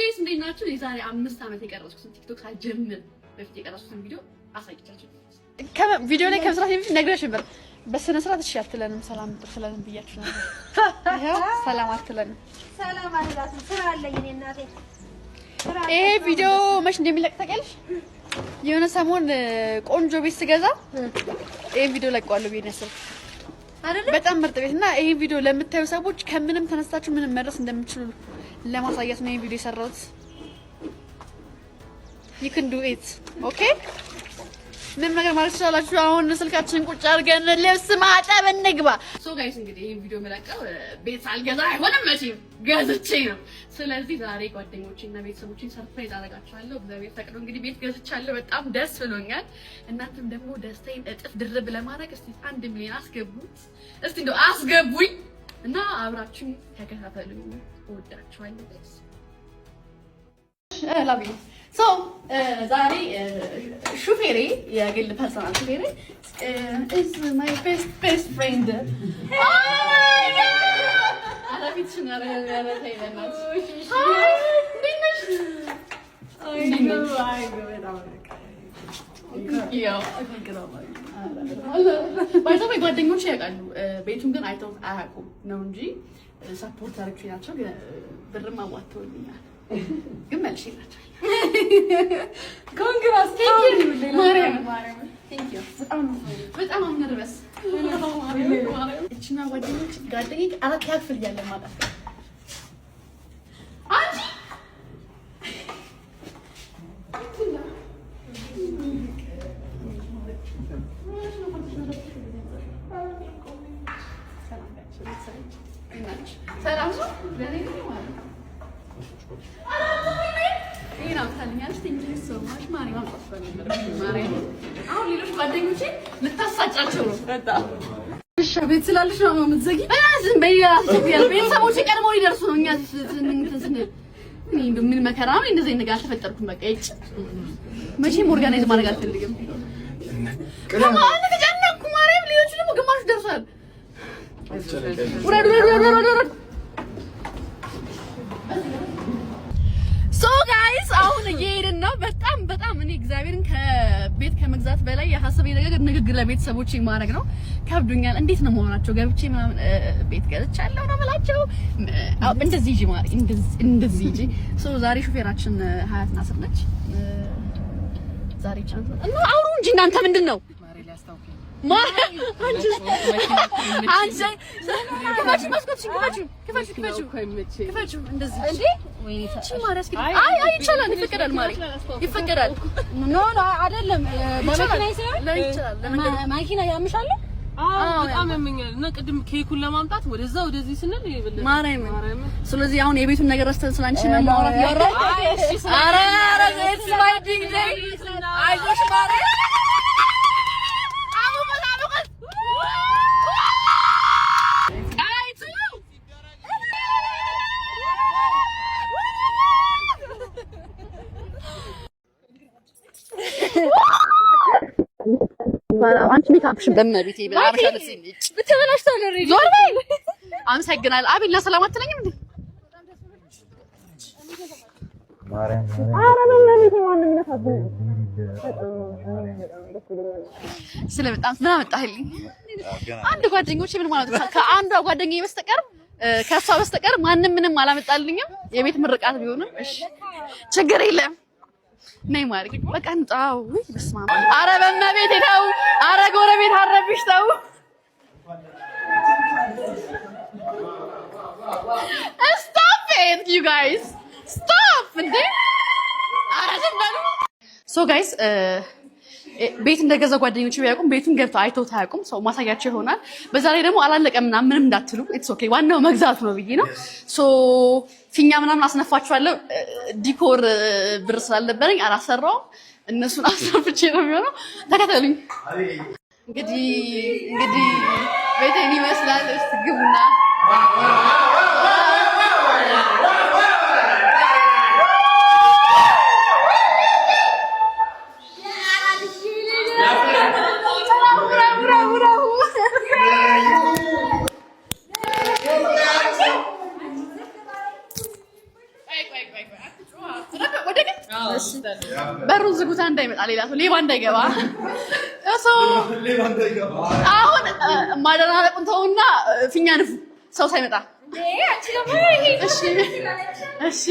ጋይስ እንዴት ናችሁ? የዛሬ 5 ዓመት የቀረጽኩትን ቲክቶክ ሳልጀምር በፊት የቀረጽኩትን ቪዲዮ አሳይቻችሁ። ቪዲዮ ላይ ከመስራት በፊት ነግሬሽ ነበር። በስነ ስርዓት እሺ አትለንም፣ ሰላም አትለንም ብያችሁ ነበር። ያው ሰላም አትለንም። ሰላም አላችሁ። ስራ አለኝ እኔ እናቴ። ይሄ ቪዲዮ መች እንደሚለቅ ታውቂያለሽ? የሆነ ሰሞን ቆንጆ ቤት ስገዛ ይሄ ቪዲዮ ለቀዋለሁ ብዬሽ ነበር አይደል? በጣም ምርጥ ቤት እና ይሄ ቪዲዮ ለምታዩ ሰዎች ከምንም ተነስታችሁ ምንም መድረስ እንደምትችሉ ለማሳየት ነው ይሄ ቪዲዮ የሰራሁት። you can do it okay ምንም ነገር ማለት ትችላላችሁ። አሁን ስልካችንን ቁጭ አድርገን ልብስ ማጠብ እንግባ። ሶ ጋይስ እንግዲህ ይሄን ቪዲዮ መለቀው ቤት ሳልገዛ አይሆንም መቼም ገዝቼ ነው። ስለዚህ ዛሬ ጓደኞቼና ቤተሰቦቼን ሰርፕራይዝ አደርጋቸዋለሁ። እግዚአብሔር ፈቅዶ እንግዲህ ቤት ገዝቻለሁ። በጣም ደስ ብሎኛል። እናንተም ደግሞ ደስታዬን እጥፍ ድርብ ለማድረግ እስቲ 1 ሚሊዮን አስገቡት። እስቲ እንደው አስገቡኝ እና አብራችሁን ተከታተሉኝ። እወዳችኋለሁ ጋይስ። ላቪ ሶ ዛሬ ሹፌሬ የግል ፐርሰናል ሹፌሬ is my best friend. አላፊትሽን አረጋጋታይ ለናት ባይዘው ጓደኞቼ ያውቃሉ። ቤቱን ግን አይተው አያውቁም ነው እንጂ ሰፖርት አድርጌ ናቸው። ብርም አዋጥተውልኛል ግን መልሼ ናቸው። ኮንግራስ ማርያም ቴንክ ዩ በጣም ነርቨስ እቺና ጓደኞች ጓደኛዬ አራት ያክፍል እያለ ማለት ነው። አንቺ ሰላም ነው ለኔ ማለት ነው። ሌሎች ጓደኞቼ ልታሳጫቸው ነው። ቤት ስላለሽ ነው የምትዘጊ? ቤተሰቦቼ ቀድመው ሊደርሱ ነው። እኛ ምን መከራ ነው እንደዚህ ነገር አልተፈጠርኩም። በቃ ይጭ መቼም ኦርጋናይዝ ማድረግ አልፈልግም። ከማን ተጨነቅኩ ማርያም። ሌሎቹ ደግሞ ግማሹ ደርሷል። ወረድ ሶ ጋይስ አሁን እየሄድን ነው። በጣም እኔ እግዚአብሔርን ከቤት ከመግዛት በላይ ያሳሰበኝ ነገር ንግግር ለቤተሰቦቼ ማድረግ ነው። ከብዱኛል። እንዴት ነው መሆናቸው? ገብቼ ምናምን ቤት ገዝቻለሁ ነው የምላቸው። እንደዚህ ሂጂ ማሪ፣ እንደዚህ ሂጂ። ሶ ዛሬ ሹፌራችን ሀያት ናስር ነች። ዛሬ ቻንስ እና አውሩ እንጂ እናንተ ምንድን ነው ማኪና ያምሻል። በጣም ያመኛል እና ቅድም ኬኩን ለማምጣት ወደዛ ወደዚህ ስንል ይብልኝ ማርያም። ስለዚህ አሁን የቤቱን ነገር ረስተን ስላንቺ ማውራት ያወራው። ኧረ it's my big day አይዞሽ ማርያም። አንቺ ሜካፕሽን በመቤቴ ብላሽ አለኝ ብትበላሽታለ ሬዲ ዞር በይ። አመሰግናለሁ። አቤል ለሰላም አትለኝም እንዴ? ማርያም በመቤቴ ማን የሚነሳብኝ? ስለበጣም ምን አመጣህልኝ? አንድ ጓደኞቼ ምን ማለት ነው? ከአንዷ ጓደኛዬ በስተቀር ከሷ በስተቀር ማንንም ምንም አላመጣልኝም። የቤት ምርቃት ቢሆንም እሺ ችግር የለም። ነይ ማሪ በቃ እንጣው። ወይ በስመ አብ። ኧረ በመቤቴ ተው። ኧረ ጎረቤት አረብሽ ተው። Stop it you guys. Stop እንዴ! ኧረ ዝም በሉ። ሶ ጋይስ ቤት እንደገዛ ጓደኞቼ ቢያውቁም ቤቱን ገብተው አይተውት አያውቁም። ሰው ማሳያቸው ይሆናል። በዛ ላይ ደግሞ አላለቀም ምናምን ምንም እንዳትሉ ኢትስ ኦኬ። ዋናው መግዛቱ ነው ብዬ ነው። ሶ ፊኛ ምናምን አስነፋችኋለሁ። ዲኮር ብር ስላልነበረኝ አላሰራውም። እነሱን አስነፍቼ ነው የሚሆነው። ተከተሉኝ። እንግዲህ ቤቴን ይመስላል። እስቲ ግቡና በሩን ዝጉታ እንዳይመጣ ሌላ ሰው ሌባ እንዳይገባ አሁን ማደናነቁን ተውና ፊኛ ንፉ ሰው ሳይመጣ እሺ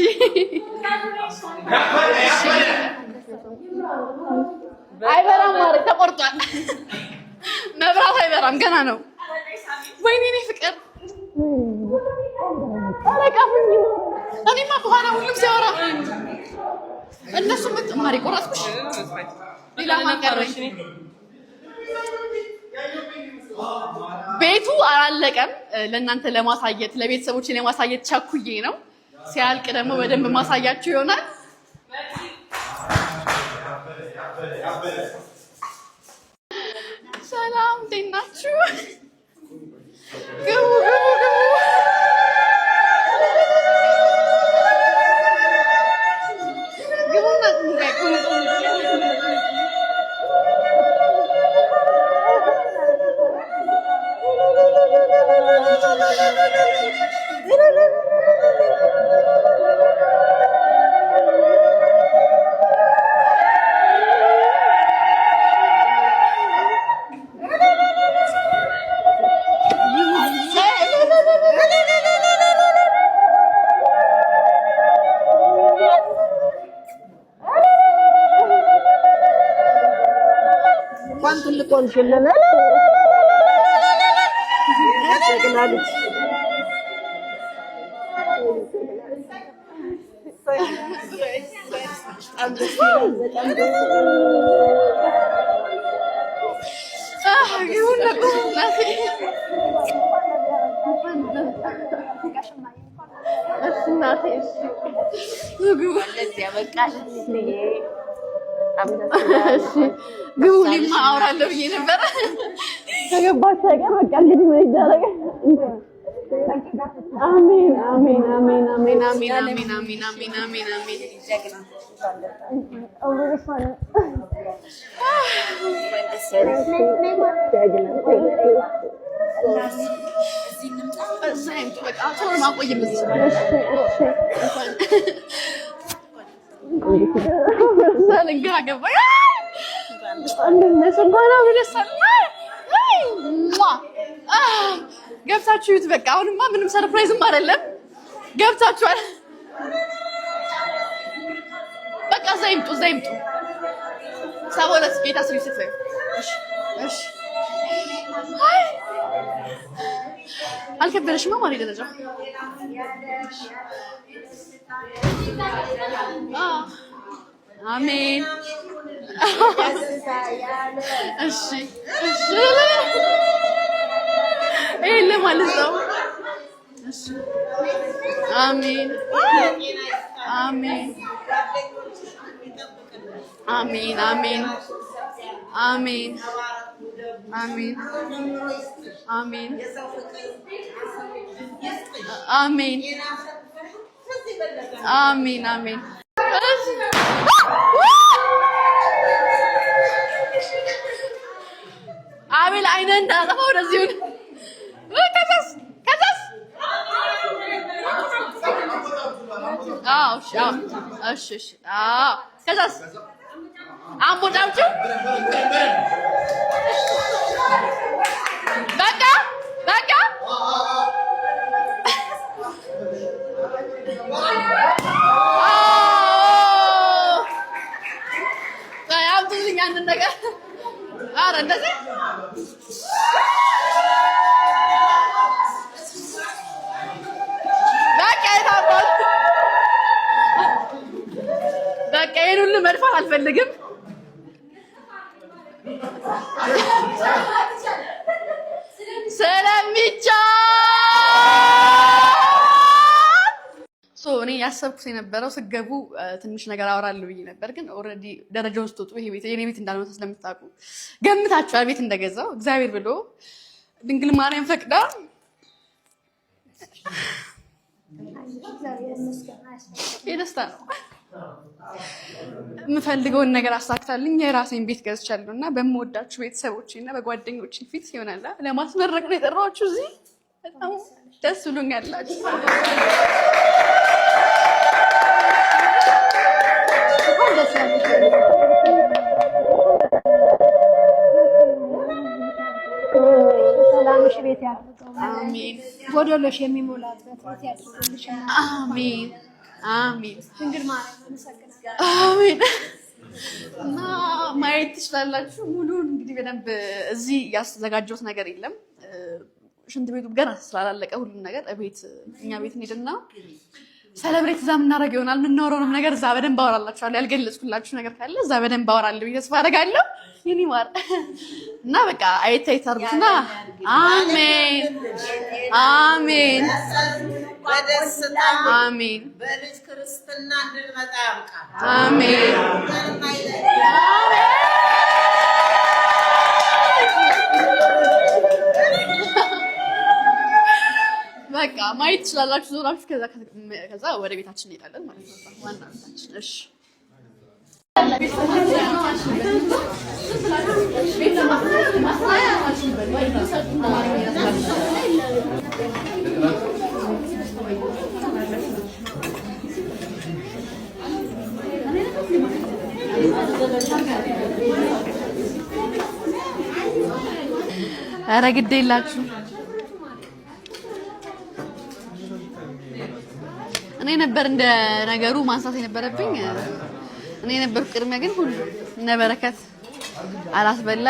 አይበራም ማለት ተቆርጧል መብራት አይበራም ገና ነው ወይኔ እኔ ፍቅር አረጋፍኝ እኔማ በኋላ ሁሉም ሲያወራ እነሱ ምጥማሪ ቆራጥኩሽ ሌላ ማቀረሽ ቤቱ አላለቀም ለእናንተ ለማሳየት ለቤተሰቦቼ ለማሳየት ቸኩዬ ነው ሲያልቅ ደግሞ በደንብ ማሳያችሁ ይሆናል ሰላም እንዴት ናችሁ ግቡ ቆንሽለና አሰግናለች ግቡ ሊማ አውራለሁ ብዬ ነበር ከገባች አይቀር በቃ እንግዲህ ምን ይደረጋል አሜን አሜን አሜን አሜን አሜን አሜን አሜን አሜን አሜን አሜን ገብታችሁ ይሁት በቃ አሁንማ ምንም ሰርፕራይዝም አይደለም ገብታችኋል በቃ ዘይምጡ 72 ቤት አስሪፍት እሺ አልከበደሽም ማሪ ደረጃ አሜን እሺ ኤለ ማለት ነው እሺ አሜን አሜን አሜን አሜን አሜን አሜን አሜን አሜን አሜን አሜን አቤል አይነ እንዳጠፋ ወደዚህ ከዛስ እሺ ከዛስ አምቦጫምጪው በቃ አምጡልኝ አንድ ነገር ኧረ እንደዚህ በቃ ይሄን ሁሉ መድፋት አልፈልግም ስለሚቻል እኔ ያሰብኩት የነበረው ስገቡ ትንሽ ነገር አወራለሁ ብዬ ነበር ግን ኦልሬዲ ደረጃውን ስትወጡ ይሄ ቤት የኔ ቤት እንዳልሆነ ስለምታውቁ ገምታችኋል ቤት እንደገዛው እግዚአብሔር ብሎ ድንግል ማርያም ፈቅዳ የደስታ ነው የምፈልገውን ነገር አሳክታልኝ የራሴን ቤት ገዝቻለሁ እና በምወዳችሁ ቤተሰቦቼ እና በጓደኞቼ ፊት ይሆናል ለማስመረቅ ነው የጠራኋችሁ እዚህ በጣም ደስ ብሎኛላችሁ ቤት ያድርገው። አሜን። ጎደሎሽ የሚሞላበት ቤት ያድርግልሽ። አሜን አሜን። ድንግል ማርያም አመሰግናለሁ። አሜን። እና ማየት ትችላላችሁ ሙሉን። እንግዲህ በደንብ እዚህ ያዘጋጀሁት ነገር የለም። ሽንት ቤቱ ገና ስላላለቀ ሁሉም ነገር እቤት እኛ ቤት እንሄድና ሰለብሬት እዛ የምናደርግ ይሆናል። የምናወራውንም ነገር እዛ በደንብ አወራላችኋለሁ። ያልገለጽኩላችሁ ነገር ካለ እዛ በደንብ አወራለሁ ብዬ ተስፋ አደርጋለሁ። ይህን ይማር እና በቃ አየት አድርጉትና አሜን አሜን አሜን። በልጅ ክርስትና እንድንመጣ ያብቃል። አሜን በቃ ማየት ትችላላችሁ ዞራችሁ። ከዛ ወደ ቤታችን እንሄዳለን ማለት ነው። ዋና ቤታችን። እሺ ኧረ ግድ የላችሁ እኔ ነበር እንደ ነገሩ ማንሳት የነበረብኝ እኔ ነበር። ቅድሚያ ግን ሁሉ እነ በረከት አላስበላ።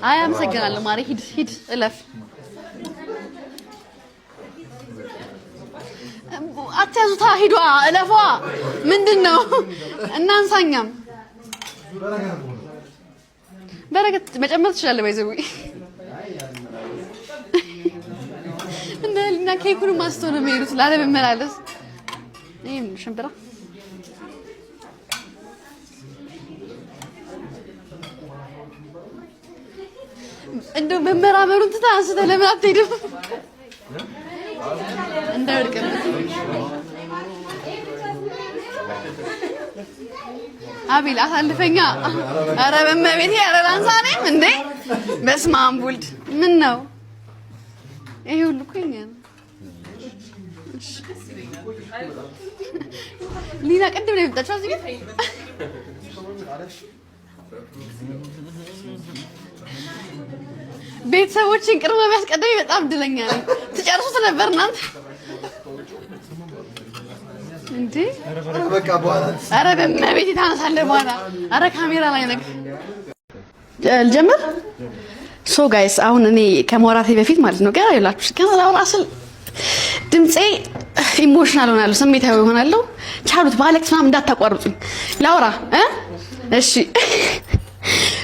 አይ አመሰግናለሁ ማሪ። ሂድ ሂድ እለፍ። አትያዙታ ሂዷ እለፏ። ምንድነው እናንሳኛም በረከት መጨመር ትችላለህ። ባይዘው እና ኬኩን ማስቶ ነው የሚሄዱት ላለመመላለስ። ይሄን ሽምብራ እንደው መመራመሩን ትታ አንስተ ለምን አትሄድም? እንዳይወድቅም አቤል አሳልፈኛ። ኧረ በመቤቴ ኧረ ላንሳ ነኝ እንዴ! በስመ አብ ወልድ። ምን ነው ይሄ ሁሉ እኮ የእኛ ነው። ሊና ቅድም ነው የመጣችው እዚህ ቤት። ቤተሰቦችን ቅርብ ቢያስቀድመኝ በጣም እድለኛ ነኝ። ትጨርሱት ነበር እናንተ እንዴ? ኧረ በመቤቴ ታነሳለህ በኋላ። ኧረ ካሜራ ላይ ነገር ልጀምር። ሶ ጋይስ አሁን እኔ ከመውራቴ በፊት ማለት ነው ገና ይላችሁ ገና ላውራ ስል ድምጼ ኢሞሽናል ሆናለሁ፣ ስሜታዊ ሆናለሁ። ቻሉት ባለቅስ ምናምን እንዳታቋርጡኝ ላውራ እሺ።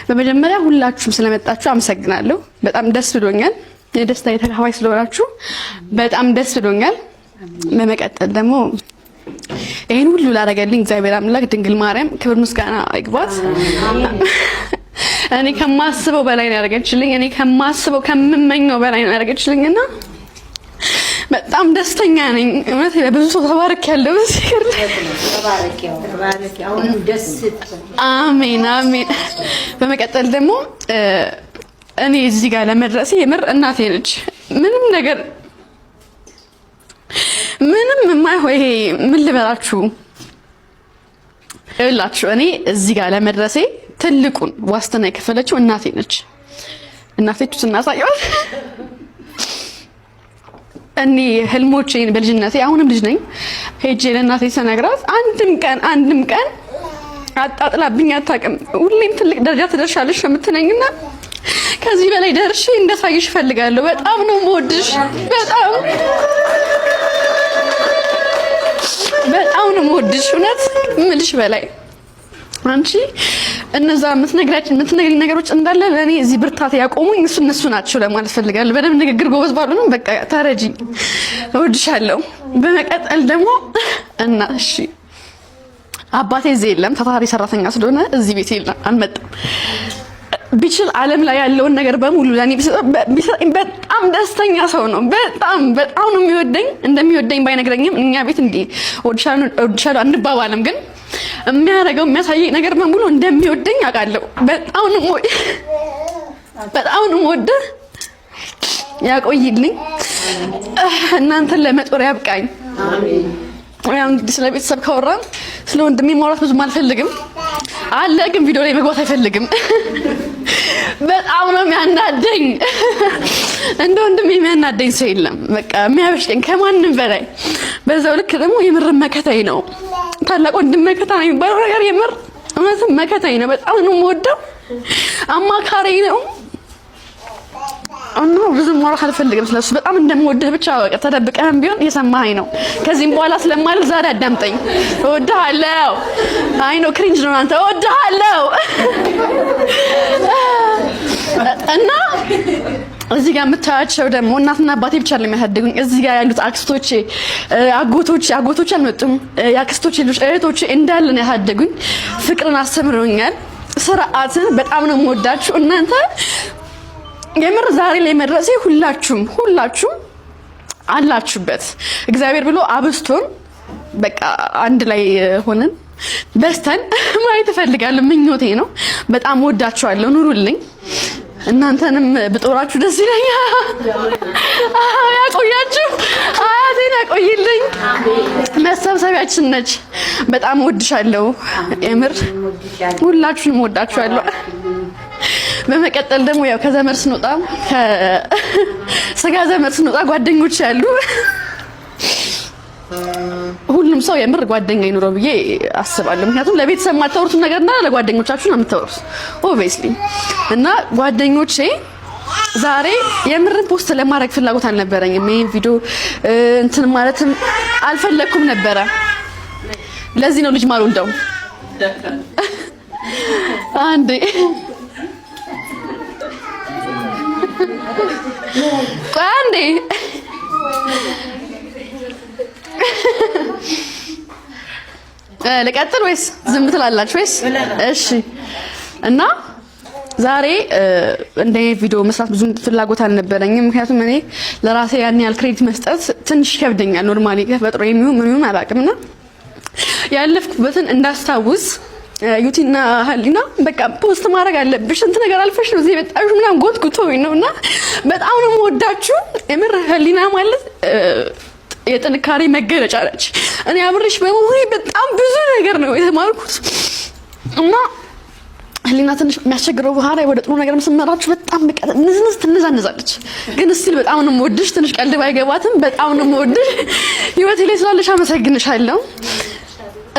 በመጀመሪያ ሁላችሁም ስለመጣችሁ አመሰግናለሁ። በጣም ደስ ብሎኛል። የደስታ የተካፋይ ስለሆናችሁ በጣም ደስ ብሎኛል። በመቀጠል ደግሞ ይሄን ሁሉ ላደረገልኝ እግዚአብሔር አምላክ ድንግል ማርያም ክብር ምስጋና ይግባት። እኔ ከማስበው በላይ ነው ያደረገችልኝ። እኔ ከማስበው ከምመኘው በላይ ነው ያደረገችልኝና በጣም ደስተኛ ነኝ። እውነት በብዙ ሰው ተባርኬያለሁ። አሜን አሜን። በመቀጠል ደግሞ እኔ እዚህ ጋር ለመድረሴ የምር እናቴ ነች። ምንም ነገር ምንም የማይሆን ይሄ ምን ልበላችሁ ይላችሁ እኔ እዚህ ጋር ለመድረሴ ትልቁን ዋስትና የከፈለችው እናቴ ነች። እናቴ ስናሳየው እኔ ህልሞቼን በልጅነቴ አሁንም ልጅ ነኝ ሄጄ ለእናቴ ስነግራት አንድም ቀን አጣጥላብኝ አታውቅም። ሁሌም ትልቅ ደረጃ ትደርሻለሽ የምትለኝና ከዚህ በላይ ደርሼ እንዳሳይሽ እፈልጋለሁ። በጣም ነው የምወድሽ። በጣም ነው የምወድሽ። እውነት ምልሽ በላይ አንቺ እነዛ የምትነግሪኝ ነገሮች እንዳለ ለኔ እዚህ ብርታት ያቆሙኝ እነሱ ናቸው ለማለት ፈልጋለሁ። በደንብ ንግግር ጎበዝ ባልሆንም በቃ ተረጂኝ፣ እወድሻለሁ። በመቀጠል ደግሞ እና እሺ አባቴ እዚህ የለም፣ ታታሪ ሰራተኛ ስለሆነ እዚህ ቤት አልመጣም። ቢችል ዓለም ላይ ያለውን ነገር በሙሉ ለኔ ቢሰጠኝ በጣም ደስተኛ ሰው ነው። በጣም ነው የሚወደኝ። እንደሚወደኝ ባይነግረኝም እኛ ቤት እንዲህ እወድሻለሁ አንባባልም፣ ግን የሚያሳየኝ ነገር በሙሉ እንደሚወደኝ አውቃለሁ። በጣም ነው የምወደው። ያቆይልኝ። እናንተን ለመጦር ያብቃኝ። አሜን። ያው እንግዲህ ስለ ቤተሰብ ካወራን ስለ ወንድሜ ማውራት ብዙም አልፈልግም አለ፣ ግን ቪዲዮ ላይ መግባት አይፈልግም። በጣም ነው የሚያናደኝ። እንደ ወንድም የሚያናደኝ ሰው የለም። በቃ የሚያበሽቀኝ ከማንም በላይ በዛው ልክ ደግሞ የምር መከታዬ ነው። ታላቅ ወንድም መከታ ነው የሚባለው ነገር የምር እውነትም መከታዬ ነው። በጣም ነው የምወደው። አማካሪ ነው እና ብዙ ማውራት አልፈልግም ስለሱ። በጣም እንደምወድህ ብቻ በቃ ተደብቀህም ቢሆን እየሰማኸኝ ነው። ከዚህም በኋላ ስለማልል ዛሬ አዳምጠኝ። እወድሃለሁ። አይ ነው ክሪንጅ ነው አንተ። እወድሃለሁ እና እዚህ ጋር የምታያቸው ደግሞ እናትና አባቴ ብቻ ነው የሚያሳድጉኝ። እዚህ ጋር ያሉት አክስቶቼ፣ አጎቶቼ አልመጡም። የአክስቶቼ ልጆች እህቶቼ እንዳለ ነው ያሳደጉኝ። ፍቅርን አስተምረውኛል። ስርዓትን በጣም ነው የምወዳችሁ እናንተ የምር ዛሬ ላይ መድረሴ ሁላችሁም አላችሁበት። እግዚአብሔር ብሎ አብስቶን በቃ አንድ ላይ ሆነን በስተን ማየት እፈልጋለሁ። ምኞቴ ነው። በጣም ወዳችኋለሁ። ኑሩልኝ። እናንተንም ብጦራችሁ ደስ ይለኛል። ያቆያችሁ። አያቴን ያቆይልኝ። መሰብሰቢያችን ነች። በጣም ወድሻለሁ። የምር ሁላችሁንም ወዳችኋለሁ። በመቀጠል ደግሞ ያው ከዘመድ ስንወጣ ከስጋ ዘመድ ስንወጣ ጓደኞች ያሉ ሁሉም ሰው የምር ጓደኛ ይኖረው ብዬ አስባለሁ። ምክንያቱም ለቤተሰብ የማታወሩት ነገርና ለጓደኞቻችሁ ነው የምታወሩት ኦብቪየስሊ። እና ጓደኞቼ ዛሬ የምርን ፖስት ለማድረግ ፍላጎት አልነበረኝም። ይሄን ቪዲዮ እንትን ማለትም አልፈለኩም ነበረ። ለዚህ ነው ልጅ ማሩ እንደው አንዴ አንዴ ልቀጥል ወይስ ዝም ትላላችሁ ወይስ? እሺ። እና ዛሬ እንደ ቪዲዮ መስራት ብዙ ፍላጎት አልነበረኝም። ምክንያቱም እኔ ለራሴ ያን ያህል ክሬዲት መስጠት ትንሽ ይከብደኛል። ኖርማሊ ተፈጥሮ ምንም አላውቅምና ያለፍኩበትን እንዳስታውስ ዩቲና ህሊና በቃ ፖስት ማድረግ አለብሽ እንት ነገር አልፈሽ ነው እዚህ የመጣሽ ምናምን ጎትጉቶኝ ነውና በጣም ነው የምወዳችሁ። የምር ህሊና ማለት የጥንካሬ መገለጫ ነች። እኔ አብሬሽ በመሆኔ በጣም ብዙ ነገር ነው የተማርኩት እና ህሊና ትንሽ የሚያስቸግረው ባህሪ ወደ ጥሩ ነገር መስመራችሁ በጣም በቃ ንዝንዝ ትነዛነዛለች። ግን እስቲል በጣም ነው የምወድሽ። ትንሽ ቀልድ ባይገባትም በጣም ነው የምወድሽ። ህይወቴ ላይ ስላለሽ አመሰግንሻለሁ።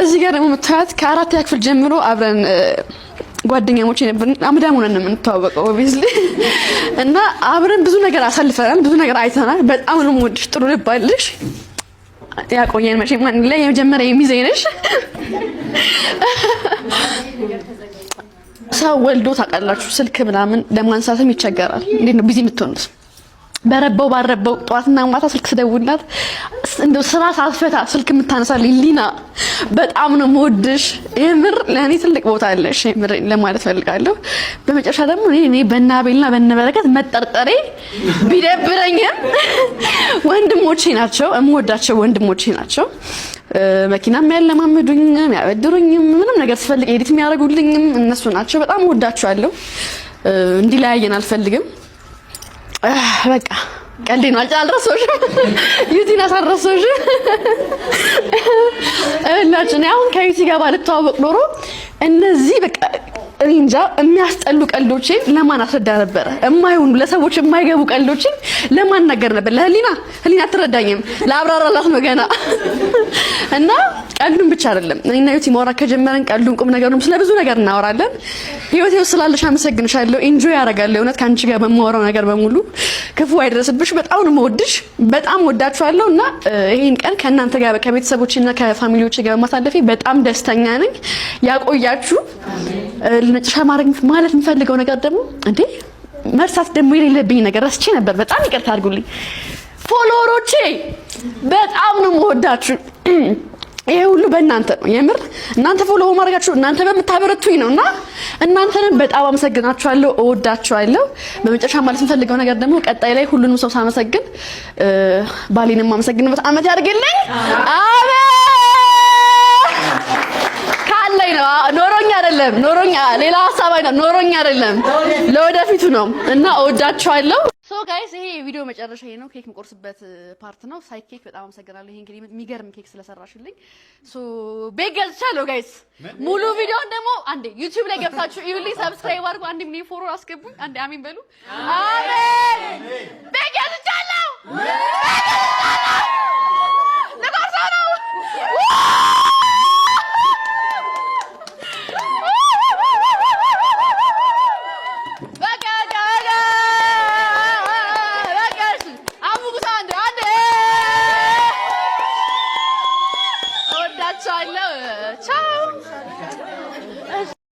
እዚህ ጋር ደግሞ የምታያት ከ4ኛ ክፍል ጀምሮ አብረን ጓደኛሞች ነበር። አመዳም ሆነን ነው የምንተዋወቀው ኦብቪየስሊ እና አብረን ብዙ ነገር አሳልፈናል፣ ብዙ ነገር አይተናል። በጣም ነው የምወድሽ። ጥሩ ልብ አለሽ። ያቆየን መቼም ማን ላይ የመጀመሪያ የሚዘኝ ነሽ። ሰው ወልዶ ታውቃላችሁ ስልክ ምናምን ለማንሳትም ይቸገራል። እንዴት ነው ቢዚ የምትሆኑት? በረባው ባረባው ጧትና ማታ ስልክ ስደውልላት እንደው ስራ ሳትፈታ ስልክ የምታነሳልኝ ሊና በጣም ነው የምወድሽ። የምር ለእኔ ትልቅ ቦታ አለሽ የምር ለማለት ፈልጋለሁ። በመጨረሻ ደግሞ እኔ በእናቤልና በነበረከት መጠርጠሬ ቢደብረኝም ወንድሞቼ ናቸው፣ የምወዳቸው ወንድሞቼ ናቸው። መኪናም ያለማመዱኝም ያበድሩኝም ምንም ነገር ስፈልግ ኤዲት የሚያደርጉልኝም እነሱ ናቸው። በጣም እወዳቸዋለሁ። እንዲለያየን አልፈልግም። በቃ ቀልዴ ነው። አልረሳሁሽም። ዩቲን አሳረሳሁሽም። እላችሁ ነው አሁን ከዩቲ ጋር ባልተዋወቅ ኖሮ እነዚህ በቃ እንጃ የሚያስጠሉ ቀልዶችን ለማን አስረዳ ነበር? የማይሆኑ ለሰዎች የማይገቡ ቀልዶችን ለማን ነገር ነበር? ለህሊና አትረዳኝም። ለአብራራላት ነው ገና እና ቀልዱን ብቻ አይደለም እኔና ዩቲ ማውራት ከጀመረን ቀልዱን ቁም ነገሩን ስለ ብዙ ነገር እናወራለን። ህይወቴ ውስጥ ስላለሽ አመሰግንሻለሁ። ኢንጆይ ያደርጋለሁ እውነት ካንቺ ጋር በማወራው ነገር በሙሉ ክፉ አይደረስብሽ። በጣም ነው የምወድሽ። በጣም ወዳችኋለሁ እና ይሄን ቀን ከእናንተ ጋር ከቤተሰቦችና ከፋሚሊዎቼ ጋር ማሳለፌ በጣም ደስተኛ ነኝ። ያቆያችሁ። ለነጭሻ ማለት የምፈልገው ነገር ደግሞ እንዴ መርሳት ደግሞ የሌለብኝ ነገር ረስቼ ነበር። በጣም ይቅርታ አድርጉልኝ። ፎሎወሮቼ በጣም ነው የምወዳችሁ። ይሄ ሁሉ በእናንተ ነው። የምር እናንተ ፎሎ ማድረጋችሁ እናንተ በምታበረቱኝ ነውና እናንተንም በጣም አመሰግናችኋለሁ፣ እወዳችኋለሁ። በመጨረሻ ማለት የምፈልገው ነገር ደግሞ ቀጣይ ላይ ሁሉንም ሰው ሳመሰግን ባሌንም አመሰግንበት አመት ያድርግልኝ። አሜን። ካለኝ ነው ኖሮኛ አይደለም ሌላ ሀሳብ አይደለም ኖሮኛ አይደለም ለወደፊቱ ነው እና እወዳችኋለሁ። ሶ ጋይስ ይሄ ቪዲዮ መጨረሻ ነው። ኬክ የምቆርስበት ፓርት ነው። ሳይ ኬክ በጣም አመሰግናለሁ። ይሄ እንግዲህ የሚገርም ኬክ ስለሰራሽልኝ ሶ ቤት ገዝቻለሁ ጋይስ። ሙሉ ቪዲዮን ደግሞ አንዴ ዩቲዩብ ላይ ገብታችሁ እዩልኝ። ሰብስክራይብ አድርጉ። አንዴ ምን ፎሎ አስገቡኝ። አንዴ አሜን በሉ። አሜን